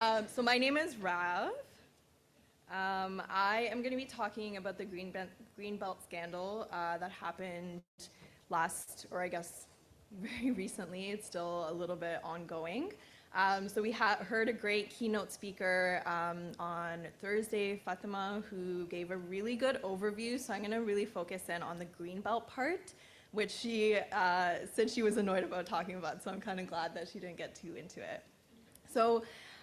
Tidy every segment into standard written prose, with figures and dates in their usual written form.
So my name is Rav. I am going to be talking about the Greenbelt scandal that happened last, or I guess very recently. It's still a little bit ongoing. So we heard a great keynote speaker on Thursday, Fatima, who gave a really good overview. So I'm going to really focus in on the Greenbelt part, which she said she was annoyed about talking about. So I'm kind of glad that she didn't get too into it. So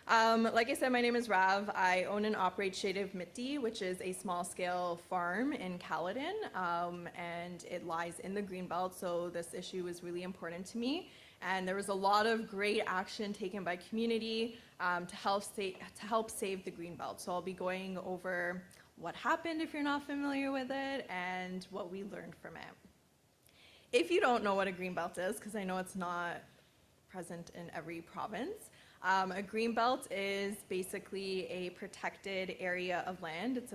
like I said, my name is Rav. I own and operate Shadiv Mitti, which is a small-scale farm in Caledon, and it lies in the Greenbelt, so this issue was really important to me. And there was a lot of great action taken by community to help save the Greenbelt. So I'll be going over what happened if you're not familiar with it and what we learned from it. If you don't know what a Greenbelt is, because I know it's not present in every province, a greenbelt is basically a protected area of land. It's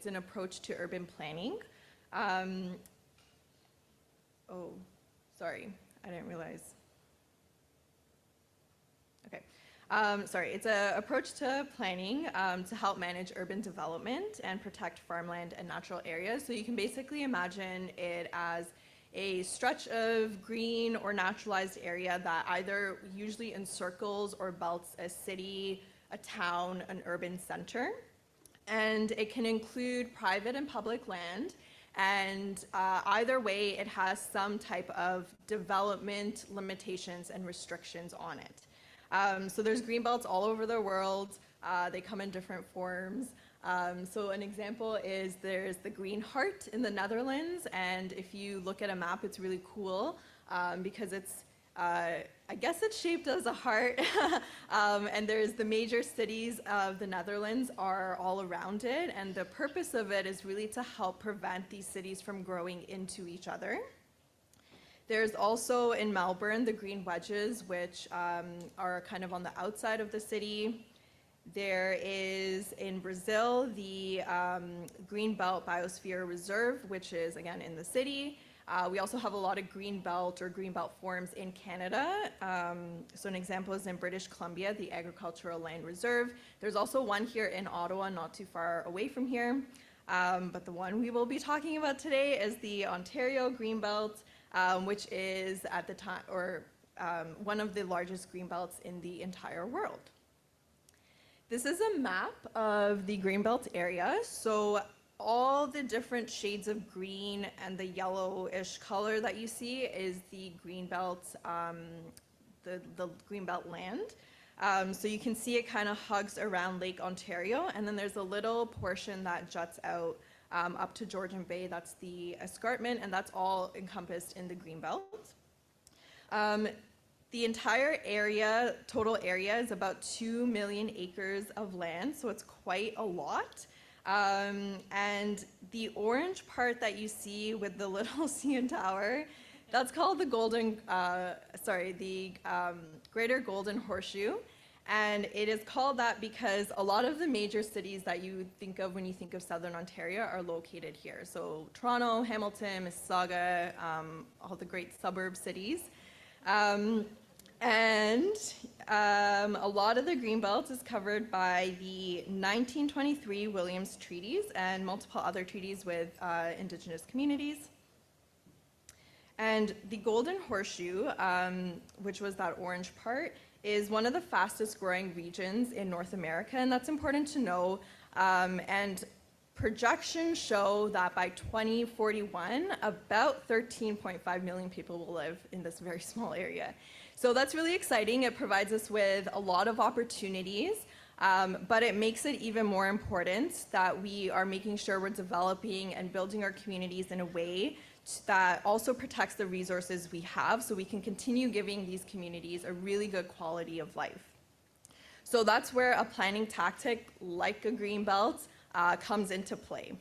an approach to urban planning. Oh, sorry, I didn't realize. Okay, sorry, it's an approach to planning to help manage urban development and protect farmland and natural areas. So you can basically imagine it as a stretch of green or naturalized area that either usually encircles or belts a city, a town, an urban center. And it can include private and public land. And either way, it has some type of development limitations and restrictions on it. So there's greenbelts all over the world. They come in different forms. So an example is there's the Green Heart in the Netherlands, and if you look at a map, it's really cool because it's, I guess it's shaped as a heart, and there's the major cities of the Netherlands are all around it, and the purpose of it is really to help prevent these cities from growing into each other. There's also in Melbourne the Green Wedges, which are kind of on the outside of the city. There is in Brazil the Greenbelt Biosphere Reserve, which is again in the city. We also have a lot of Greenbelt or Greenbelt forms in Canada. So an example is in British Columbia, the Agricultural Land Reserve. There's also one here in Ottawa, not too far away from here. But the one we will be talking about today is the Ontario Greenbelt, which is at the time, or one of the largest greenbelts in the entire world. This is a map of the Greenbelt area. So all the different shades of green and the yellowish color that you see is the Greenbelt, the Greenbelt land. So you can see it kind of hugs around Lake Ontario, and then there's a little portion that juts out up to Georgian Bay. That's the escarpment, and that's all encompassed in the Greenbelt. The entire area, total area, is about 2 million acres of land, so it's quite a lot. And the orange part that you see with the little CN Tower, that's called the Greater Golden Horseshoe. And it is called that because a lot of the major cities that you think of when you think of Southern Ontario are located here. So Toronto, Hamilton, Mississauga, all the great suburb cities. A lot of the Greenbelt is covered by the 1923 Williams Treaties and multiple other treaties with Indigenous communities. And the Golden Horseshoe, which was that orange part, is one of the fastest growing regions in North America, and that's important to know. And projections show that by 2041, about 13.5 million people will live in this very small area. So that's really exciting. It provides us with a lot of opportunities, but it makes it even more important that we are making sure we're developing and building our communities in a way that also protects the resources we have so we can continue giving these communities a really good quality of life. So that's where a planning tactic like a Greenbelt comes into play.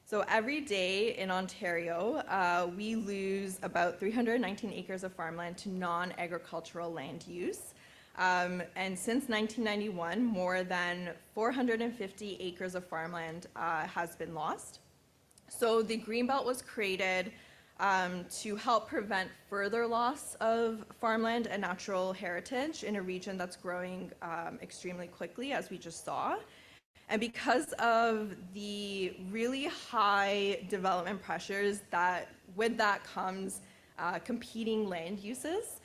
So every day in Ontario, we lose about 319 acres of farmland to non-agricultural land use. And since 1991, more than 450 acres of farmland has been lost. So the Greenbelt was created to help prevent further loss of farmland and natural heritage in a region that's growing extremely quickly, as we just saw. And because of the really high development pressures that with that comes competing land uses.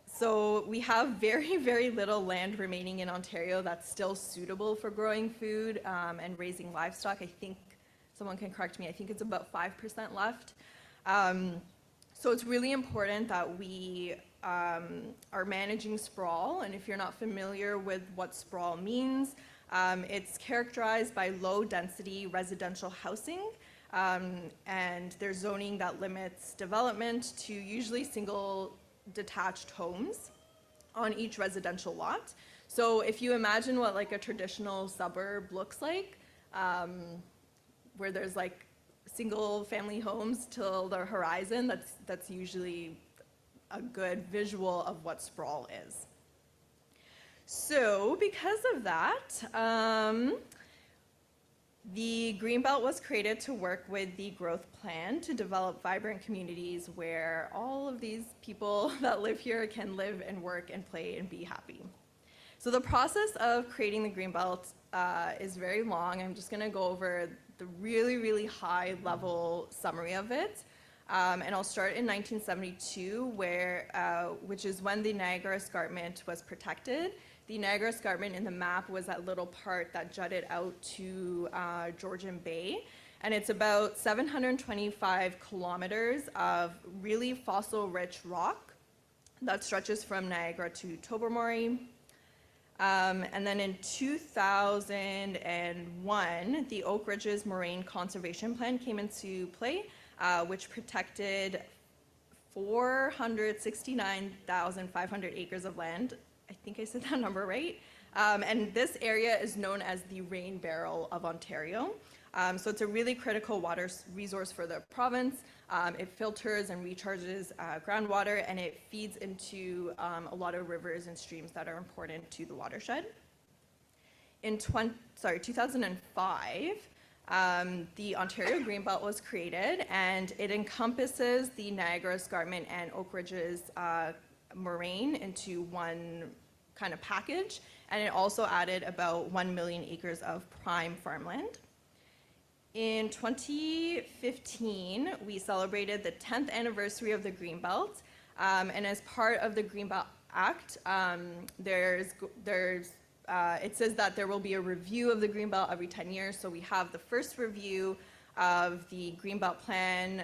So we have very, very little land remaining in Ontario that's still suitable for growing food and raising livestock. I think, someone can correct me, I think it's about 5% left. So it's really important that we are managing sprawl. And if you're not familiar with what sprawl means, it's characterized by low density residential housing, and there's zoning that limits development to usually single detached homes on each residential lot. So if you imagine what like a traditional suburb looks like, where there's like single family homes till the horizon, that's usually a good visual of what sprawl is. So because of that, the Greenbelt was created to work with the growth plan to develop vibrant communities where all of these people that live here can live and work and play and be happy. So the process of creating the Greenbelt is very long. I'm just gonna go over the really, really high level summary of it. And I'll start in 1972, which is when the Niagara Escarpment was protected. The Niagara Escarpment in the map was that little part that jutted out to Georgian Bay. And it's about 725 kilometers of really fossil-rich rock that stretches from Niagara to Tobermory. And then in 2001, the Oak Ridges Moraine Conservation Plan came into play, which protected 469,500 acres of land. I think I said that number right. And this area is known as the rain barrel of Ontario. So it's a really critical water resource for the province. It filters and recharges groundwater, and it feeds into a lot of rivers and streams that are important to the watershed. In 2005, the Ontario Greenbelt was created, and it encompasses the Niagara Escarpment and Oak Ridges moraine into one kind of package, and it also added about 1 million acres of prime farmland. In 2015, we celebrated the 10th anniversary of the Greenbelt, and as part of the Greenbelt Act, it says that there will be a review of the Greenbelt every 10 years. So we have the first review of the Greenbelt plan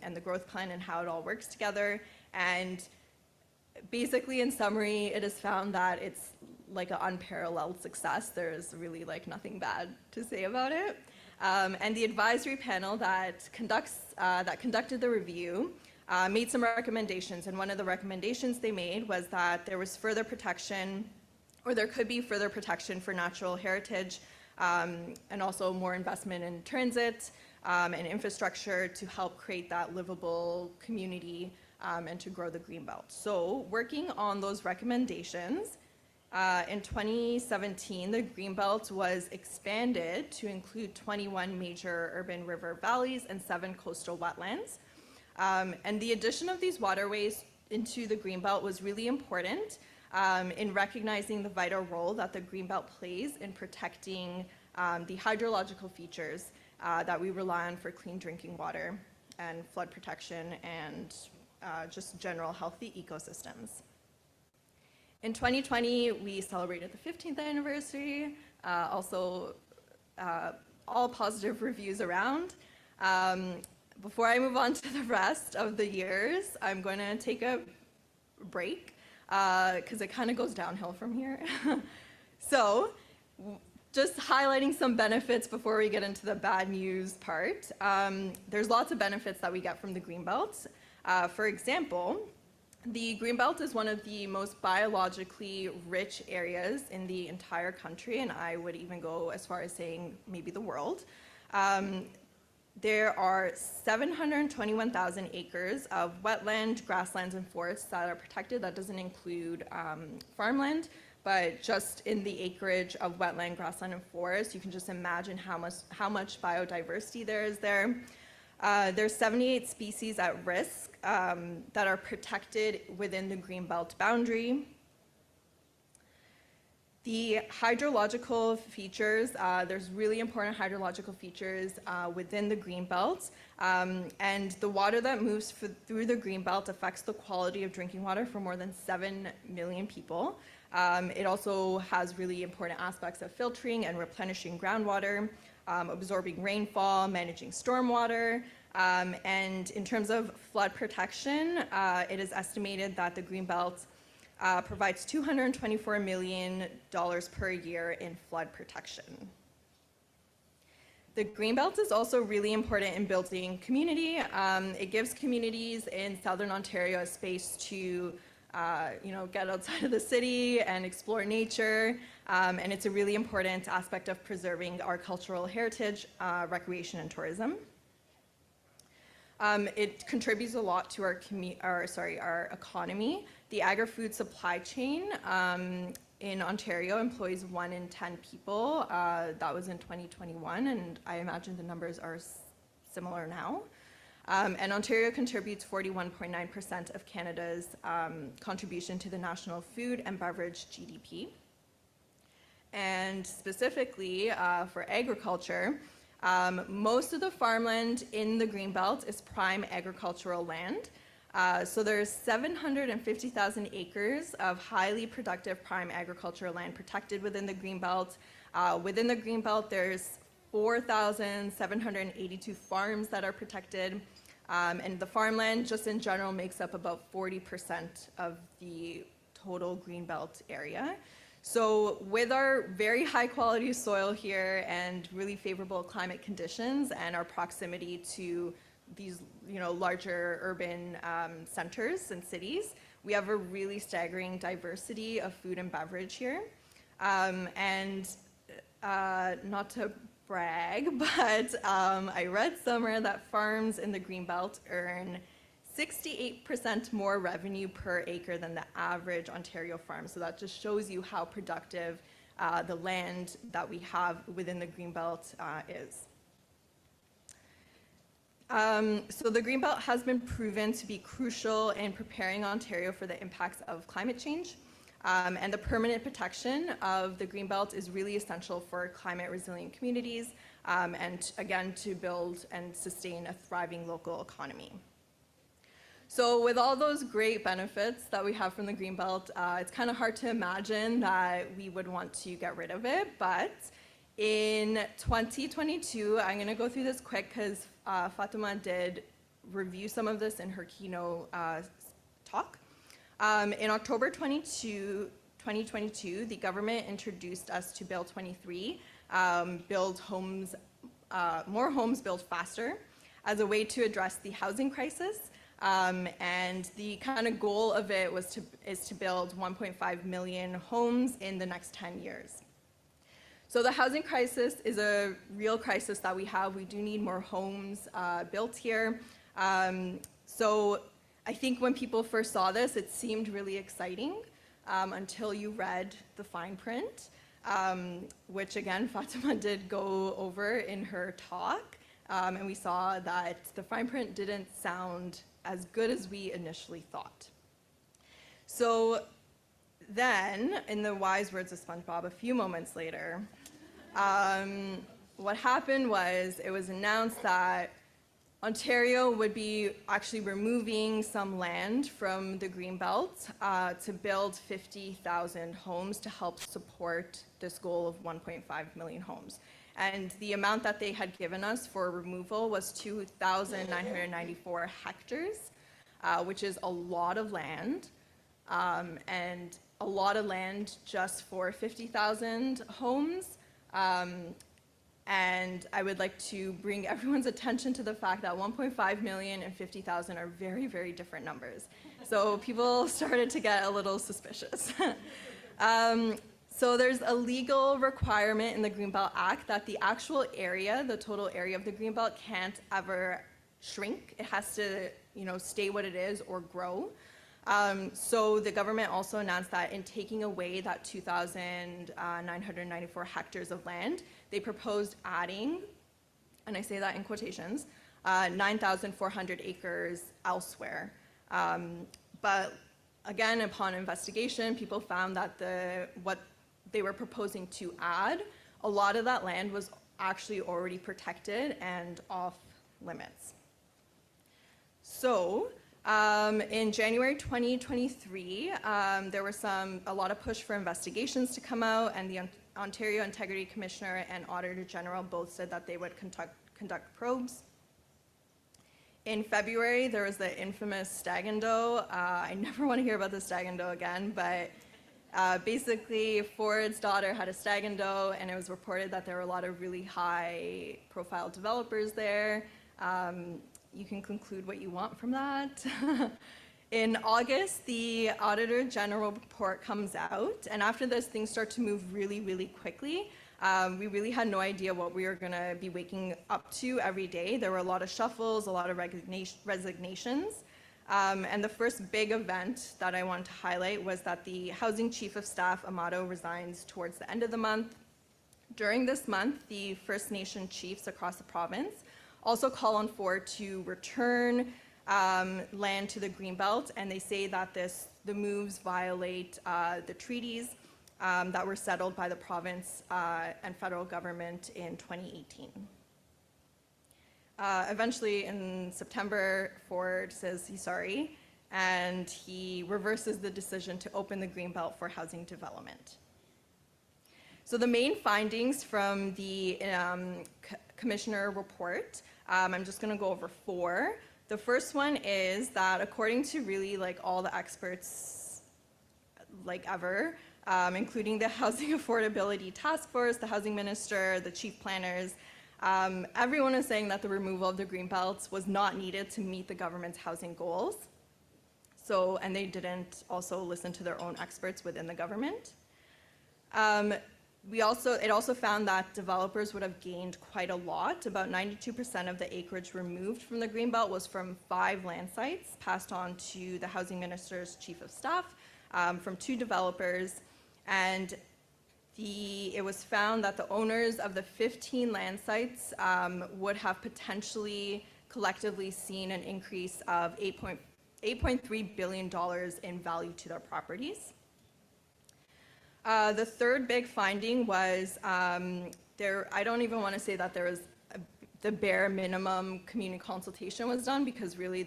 and the growth plan and how it all works together. And basically, in summary, it has found that it's like an unparalleled success. There's really like nothing bad to say about it. And the advisory panel that conducted the review made some recommendations. And one of the recommendations they made was that there was further protection, or there could be further protection for natural heritage, and also more investment in transit and infrastructure to help create that livable community and to grow the Greenbelt. So working on those recommendations, in 2017, the Greenbelt was expanded to include 21 major urban river valleys and 7 coastal wetlands. And the addition of these waterways into the Greenbelt was really important in recognizing the vital role that the Greenbelt plays in protecting the hydrological features that we rely on for clean drinking water and flood protection and just general healthy ecosystems. In 2020, we celebrated the 15th anniversary, also all positive reviews around. Before I move on to the rest of the years, I'm going to take a break because it kind of goes downhill from here. So just highlighting some benefits before we get into the bad news part. There's lots of benefits that we get from the Greenbelt. For example, the Greenbelt is one of the most biologically rich areas in the entire country, and I would even go as far as saying maybe the world. There are 721,000 acres of wetland, grasslands, and forests that are protected. That doesn't include farmland, but just in the acreage of wetland, grassland, and forest, you can just imagine how much biodiversity there is there. There's 78 species at risk that are protected within the Greenbelt boundary. The hydrological features, there's really important hydrological features within the Greenbelt, and the water that moves through the Greenbelt affects the quality of drinking water for more than 7 million people. It also has really important aspects of filtering and replenishing groundwater, absorbing rainfall, managing stormwater, and in terms of flood protection, it is estimated that the Greenbelt provides $224 million per year in flood protection. The Greenbelt is also really important in building community. It gives communities in Southern Ontario a space to get outside of the city and explore nature, and it's a really important aspect of preserving our cultural heritage, recreation, and tourism. It contributes a lot to our economy. The agri-food supply chain in Ontario employs 1 in 10 people. That was in 2021, and I imagine the numbers are similar now. And Ontario contributes 41.9% of Canada's contribution to the national food and beverage GDP. And specifically for agriculture, most of the farmland in the Greenbelt is prime agricultural land. So there's 750,000 acres of highly productive prime agricultural land protected within the Greenbelt. Within the Greenbelt, there's 4,782 farms that are protected, and the farmland just in general makes up about 40% of the total Greenbelt area. So with our very high quality soil here and really favorable climate conditions and our proximity to these larger urban centers and cities, we have a really staggering diversity of food and beverage here. And not to brag, but I read somewhere that farms in the Greenbelt earn 68% more revenue per acre than the average Ontario farm. So that just shows you how productive the land that we have within the Greenbelt is. So the Greenbelt has been proven to be crucial in preparing Ontario for the impacts of climate change. And the permanent protection of the Greenbelt is really essential for climate resilient communities and again to build and sustain a thriving local economy. So with all those great benefits that we have from the Greenbelt, it's kind of hard to imagine that we would want to get rid of it, but in 2022, I'm going to go through this quick because Fatima did review some of this in her keynote talk. In October 2022, the government introduced us to Bill 23, build homes, more homes built faster, as a way to address the housing crisis. And the kind of goal of it is to build 1.5 million homes in the next 10 years. So the housing crisis is a real crisis that we have. We do need more homes built here. So I think when people first saw this, it seemed really exciting until you read the fine print, which again, Fatima did go over in her talk. And we saw that the fine print didn't sound as good as we initially thought. So then, in the wise words of SpongeBob, a few moments later, what happened was it was announced that Ontario would be actually removing some land from the Greenbelt to build 50,000 homes to help support this goal of 1.5 million homes. And the amount that they had given us for removal was 2,994 hectares, which is a lot of land, and a lot of land just for 50,000 homes. And I would like to bring everyone's attention to the fact that 1.5 million and 50,000 are very, very different numbers. So people started to get a little suspicious. So there's a legal requirement in the Greenbelt Act that the actual area, the total area of the Greenbelt, can't ever shrink. It has to, stay what it is or grow. So the government also announced that in taking away that 2,994 hectares of land, they proposed adding, and I say that in quotations, 9,400 acres elsewhere. But again, upon investigation, people found that what they were proposing to add, a lot of that land was actually already protected and off limits. So in January 2023, there were a lot of push for investigations to come out, and the Ontario Integrity Commissioner and Auditor General both said that they would conduct probes. In February, there was the infamous stag and doe. I never want to hear about the stag and doe again, but basically Ford's daughter had a stag and doe, and it was reported that there were a lot of really high profile developers there. You can conclude what you want from that. In August, the Auditor General report comes out, and after this, things start to move really, really quickly. We really had no idea what we were going to be waking up to every day. There were a lot of shuffles, a lot of resignations. And the first big event that I want to highlight was that the Housing Chief of Staff, Amato, resigns towards the end of the month. During this month, the First Nation chiefs across the province also call on Ford to return land to the Greenbelt, and they say that the moves violate the treaties that were settled by the province and federal government in 2018. Eventually, in September, Ford says he's sorry, and he reverses the decision to open the Greenbelt for housing development. So the main findings from the Commissioner report, I'm just going to go over 4. The first one is that according to really like all the experts like ever, including the Housing Affordability Task Force, the Housing Minister, the Chief Planners, everyone is saying that the removal of the Greenbelts was not needed to meet the government's housing goals. So, and they didn't also listen to their own experts within the government. It also found that developers would have gained quite a lot. About 92% of the acreage removed from the Greenbelt was from 5 land sites passed on to the Housing Minister's Chief of Staff from 2 developers. And it was found that the owners of the 15 land sites would have potentially collectively seen an increase of $8.3 billion in value to their properties. The third big finding was I don't even want to say that there was the bare minimum community consultation was done, because really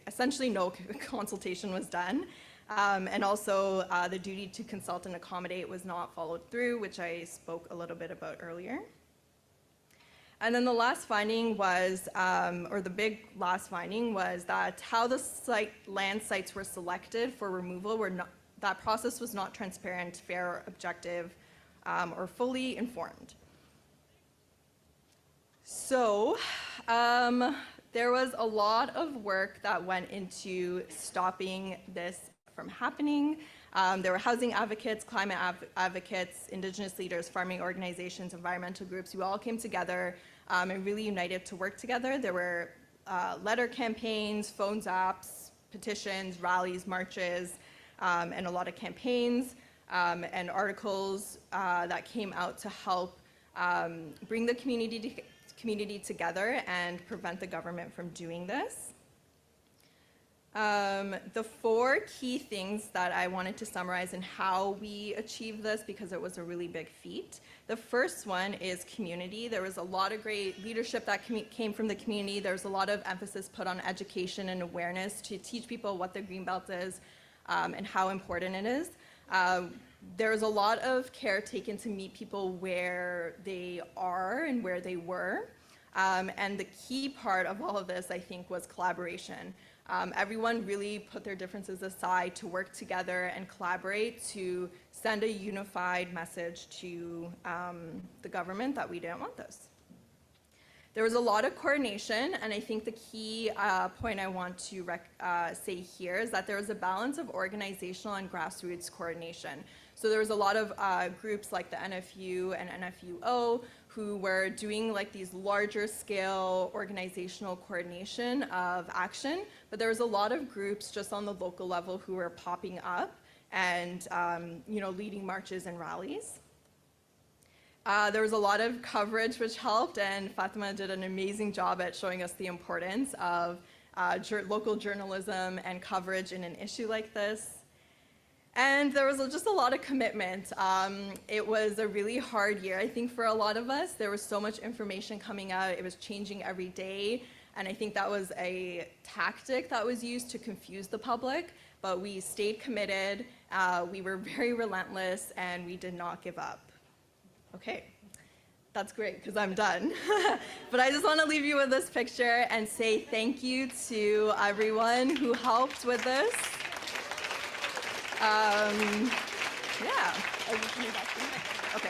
essentially no consultation was done. And also the duty to consult and accommodate was not followed through, which I spoke a little bit about earlier. And then the last finding was, or the big last finding was that how the land sites were selected for removal that process was not transparent, fair, objective, or fully informed. So there was a lot of work that went into stopping this from happening. There were housing advocates, climate advocates, Indigenous leaders, farming organizations, environmental groups who all came together and really united to work together. There were letter campaigns, phone zaps, petitions, rallies, marches, and a lot of campaigns and articles that came out to help bring the community together and prevent the government from doing this. The 4 key things that I wanted to summarize in how we achieved this, because it was a really big feat. The first one is community. There was a lot of great leadership that came from the community. There was a lot of emphasis put on education and awareness to teach people what the Greenbelt is and how important it is. There was a lot of care taken to meet people where they are and where they were. And the key part of all of this, I think, was collaboration. Everyone really put their differences aside to work together and collaborate to send a unified message to the government that we didn't want this. There was a lot of coordination, and I think the key point I want to say here is that there was a balance of organizational and grassroots coordination. So there was a lot of groups like the NFU and NFUO who were doing like these larger scale organizational coordination of action, but there was a lot of groups just on the local level who were popping up and leading marches and rallies. There was a lot of coverage which helped, and Fatima did an amazing job at showing us the importance of local journalism and coverage in an issue like this. And there was just a lot of commitment. It was a really hard year, I think, for a lot of us. There was so much information coming out. It was changing every day. And I think that was a tactic that was used to confuse the public. But we stayed committed. We were very relentless, and we did not give up. Okay, that's great, because I'm done. But I just want to leave you with this picture and say thank you to everyone who helped with this. Yeah. Okay.